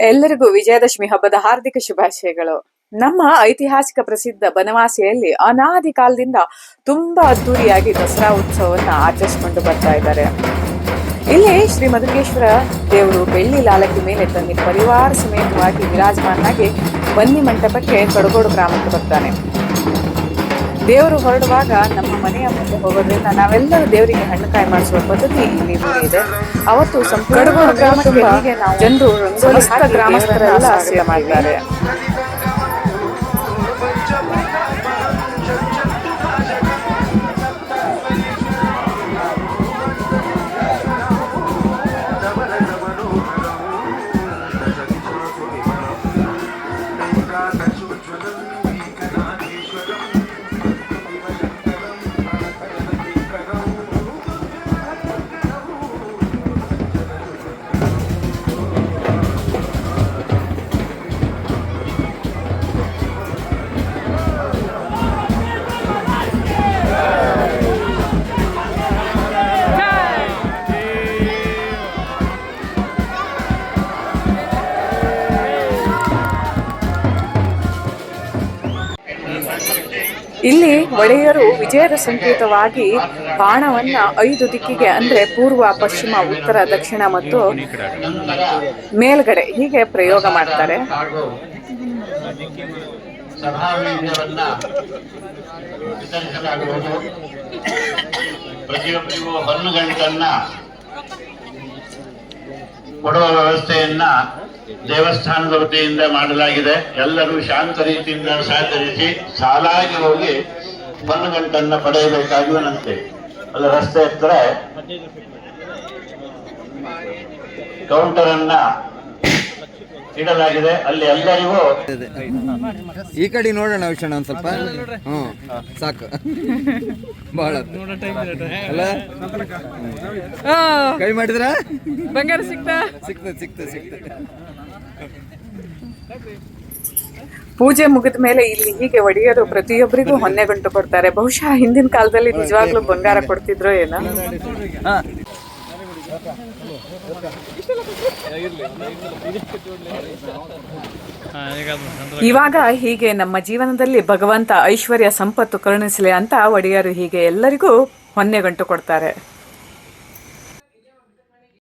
ಎಲ್ಲರಿಗೂ ವಿಜಯದಶಮಿ ಹಬ್ಬದ ಹಾರ್ದಿಕ ಶುಭಾಶಯಗಳು. ನಮ್ಮ ಐತಿಹಾಸಿಕ ಪ್ರಸಿದ್ಧ ಬನವಾಸಿಯಲ್ಲಿ ಅನಾದಿ ಕಾಲದಿಂದ ತುಂಬಾ ಅದ್ದೂರಿಯಾಗಿ ದಸರಾ ಉತ್ಸವವನ್ನು ಆಚರಿಸಿಕೊಂಡು ಬರ್ತಾ ಇದ್ದಾರೆ. ಇಲ್ಲಿ ಶ್ರೀ ಮಧುಕೇಶ್ವರ ದೇವರು ಬೆಳ್ಳಿ ಲಾಲಕಿ ಮೇಲೆ ತನ್ನ ಪರಿವಾರ ಸಮೇತವಾಗಿ ವಿರಾಜಮಾನಾಗಿ ಬನ್ನಿ ಮಂಟಪಕ್ಕೆ ಕಡಗೋಡು ಗ್ರಾಮಕ್ಕೆ ಬರ್ತಾನೆ. ದೇವರು ಹೊರಡುವಾಗ ನಮ್ಮ ಮನೆಯ ಮುಂದೆ ಹೋಗೋದ್ರಿಂದ ನಾವೆಲ್ಲರೂ ದೇವರಿಗೆ ಹಣ್ಣುಕಾಯಿ ಮಾಡಿಸುವ ಪದ್ಧತಿ ಇಲ್ಲಿ ಇದೆ. ಅವತ್ತು ಕಡಗೋಡು ಗ್ರಾಮಕ್ಕೆ ಹೀಗೆ ನಾವು ಜನರು ಸಮಸ್ತ ಗ್ರಾಮಸ್ಥರೆಲ್ಲ ಸೇವೆ ಮಾಡಿದ್ದಾರೆ. ಇಲ್ಲಿ ಒಡೆಯರು ವಿಜಯದ ಸಂಕೇತವಾಗಿ ಬಾಣವನ್ನ 5 ದಿಕ್ಕಿಗೆ ಅಂದ್ರೆ ಪೂರ್ವ, ಪಶ್ಚಿಮ, ಉತ್ತರ, ದಕ್ಷಿಣ ಮತ್ತು ಮೇಲ್ಗಡೆ ಹೀಗೆ ಪ್ರಯೋಗ ಮಾಡ್ತಾರೆ. ಪ್ರತಿಯೊಬ್ಬರಿಗೂ ಹೊನ್ನುಗಂಟನ್ನ ಕೊಡುವ ವ್ಯವಸ್ಥೆಯನ್ನ ದೇವಸ್ಥಾನದ ವತಿಯಿಂದ ಮಾಡಲಾಗಿದೆ. ಎಲ್ಲರೂ ಶಾಂತ ರೀತಿಯಿಂದ ಸಹಕರಿಸಿ ಸಾಲಾಗಿ ಹೋಗಿ ಹೊನ್ನುಗಂಟನ್ನ ಪಡೆಯಬೇಕಾಗಿ ವಿನಂತಿ. ಅದು ರಸ್ತೆ ಹತ್ರ ಕೌಂಟರ್ ಅನ್ನ ಇಡಲಾಗಿದೆ. ಅಲ್ಲಿ ಎಲ್ಲರಿಗೂ ಈ ಕಡೆ ನೋಡೋಣ ವಿಷಣ ಒಂದ್ ಸ್ವಲ್ಪ. ಸಾಕು, ಬಹಳ ಅಲ್ಲ ಕೈ ಮಾಡಿದ್ರ ಬಂಗಾರ ಸಿಗ್ತದೆ. ಪೂಜೆ ಮುಗಿದ ಮೇಲೆ ಇಲ್ಲಿ ಹೀಗೆ ಒಡೆಯರು ಪ್ರತಿಯೊಬ್ಬರಿಗೂ ಹೊನ್ನೆಗಂಟು ಕೊಡ್ತಾರೆ. ಬಹುಶಃ ಹಿಂದಿನ ಕಾಲದಲ್ಲಿ ನಿಜವಾಗ್ಲೂ ಬಂಗಾರ ಕೊಡ್ತಿದ್ರು ಏನೋ. ಇವಾಗ ಹೀಗೆ ನಮ್ಮ ಜೀವನದಲ್ಲಿ ಭಗವಂತ ಐಶ್ವರ್ಯ ಸಂಪತ್ತು ಕರುಣಿಸಲಿ ಅಂತ ಒಡೆಯರು ಹೀಗೆ ಎಲ್ಲರಿಗೂ ಹೊನ್ನೆಗಂಟು ಕೊಡ್ತಾರೆ.